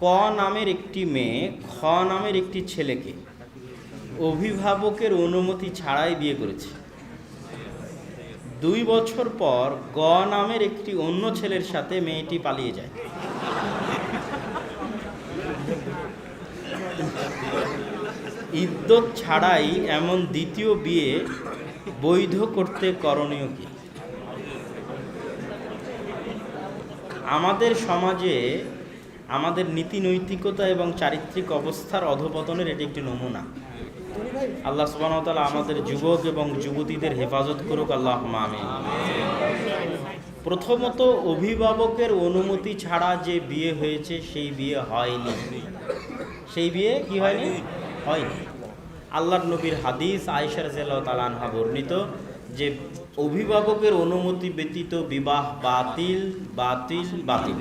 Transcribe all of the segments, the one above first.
ক নামের একটি মেয়ে খ নামের একটি ছেলেকে অভিভাবকের অনুমতি ছাড়াই বিয়ে করেছে। 2 বছর পর গ নামের একটি অন্য ছেলের সাথে মেয়েটি পালিয়ে যায়। ইদ্যত ছাড়াই এমন দ্বিতীয় বিয়ে বৈধ করতে করণীয় কি? আমাদের সমাজে আমাদের নীতি নৈতিকতা এবং চারিত্রিক অবস্থার অধঃপতনের এটি একটি নমুনা। আল্লাহ সুবহানাহু ওয়া তাআলা আমাদের যুবক এবং যুবতীদের হেফাজত করুক, আল্লাহুম্মা আমিন। প্রথমত, অভিভাবকের অনুমতি ছাড়া যে বিয়ে হয়েছে সেই বিয়ে হয়নি। সেই বিয়ে কি হয়নি? হয়নি। আল্লাহর নবীর হাদিস আয়েশা রাদিয়াল্লাহু তাআলা আনহা বর্ণিত যে অভিভাবকের অনুমতি ব্যতীত বিবাহ বাতিল বাতিল বাতিল।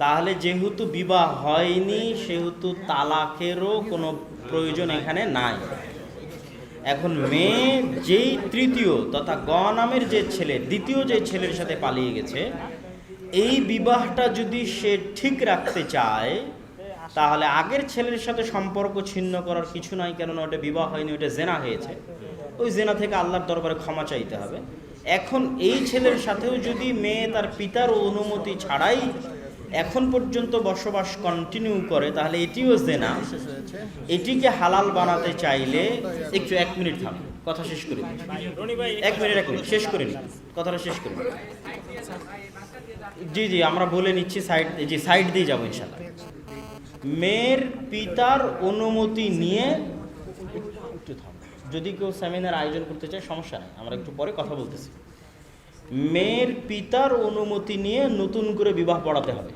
তাহলে যেহেতু বিবাহ হয়নি সেহেতু তালাকেরও কোনো প্রয়োজন এখানে নাই। এখন মেয়ে যেই তৃতীয় তথা গ নামের যে ছেলে দ্বিতীয় যে ছেলের সাথে পালিয়ে গেছে, এই বিবাহটা যদি সে ঠিক রাখতে চায় তাহলে আগের ছেলের সাথে সম্পর্ক ছিন্ন করার কিছু নাই, কেননা ওটা বিবাহ হয়নি, ওটা জেনা হয়েছে। ওই জেনা থেকে আল্লাহর দরবারে ক্ষমা চাইতে হবে। এখন এই ছেলের সাথেও যদি মেয়ে তার পিতার অনুমতি ছাড়াই এখন পর্যন্ত বসবাস কন্টিনিউ করে তাহলে এটিও জেনা। এটিকে হালাল বানাতে চাইলে একটু 1 মিনিট থামুন, কথা শেষ করি। 1 মিনিট শেষ করি, কথাটা শেষ করি। জি জি, আমরা বলে নিচ্ছি, সাইড দিয়ে যাবো ইনশাআল্লাহ। মেয়ের পিতার অনুমতি নিয়ে একটু থামুন। যদি কেউ সেমিনার আয়োজন করতে চায় সমস্যা নেই, আমরা একটু পরে কথা বলতেছি। মেয়ের পিতার অনুমতি নিয়ে নতুন করে বিবাহ পড়াতে হবে।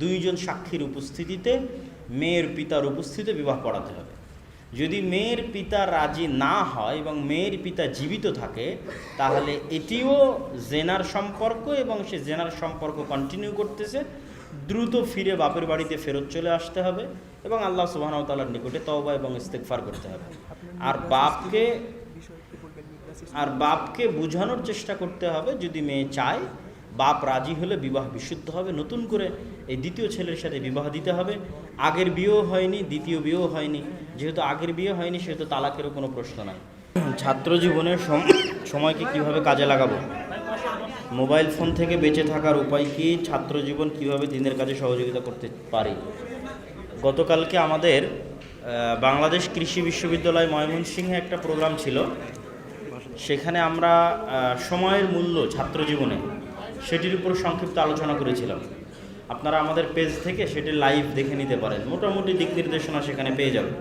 2 জন সাক্ষীর উপস্থিতিতে মেয়ের পিতার উপস্থিতিতে বিবাহ পড়াতে হবে। যদি মেয়ের পিতা রাজি না হয় এবং মেয়ের পিতা জীবিত থাকে তাহলে এটিও জেনার সম্পর্ক এবং সে জেনার সম্পর্ক কন্টিনিউ করতেছে। দ্রুত ফিরে বাপের বাড়িতে ফেরত চলে আসতে হবে এবং আল্লাহ সুবহানাহু ওয়া তাআলার নিকটে তওবা এবং ইস্তিগফার করতে হবে। আর বাপকে বোঝানোর চেষ্টা করতে হবে, যদি মেয়ে চায়, বাপ রাজি হলে বিবাহ বিশুদ্ধ হবে। নতুন করে এই দ্বিতীয় ছেলের সাথে বিবাহ দিতে হবে। আগের বিয়েও হয়নি, দ্বিতীয় বিয়েও হয়নি। যেহেতু আগের বিয়ে হয়নি সেহেতু তালাকেরও কোনো প্রশ্ন নাই। ছাত্র জীবনের সময়কে কিভাবে কাজে লাগাবো? মোবাইল ফোন থেকে বেঁচে থাকার উপায় কি? ছাত্র জীবন কিভাবে দিনের কাজে সহযোগিতা করতে পারি? গতকালকে আমাদের বাংলাদেশ কৃষি বিশ্ববিদ্যালয় ময়মনসিংহে একটা প্রোগ্রাম ছিল। সেখানে আমরা সময়ের মূল্য ছাত্র জীবনে সেটির উপর সংক্ষিপ্ত আলোচনা করেছিলাম। আপনারা আমাদের পেজ থেকে সেটি লাইভ দেখে নিতে পারেন। মোটামুটি দিক নির্দেশনা সেখানে পেয়ে যাবেন।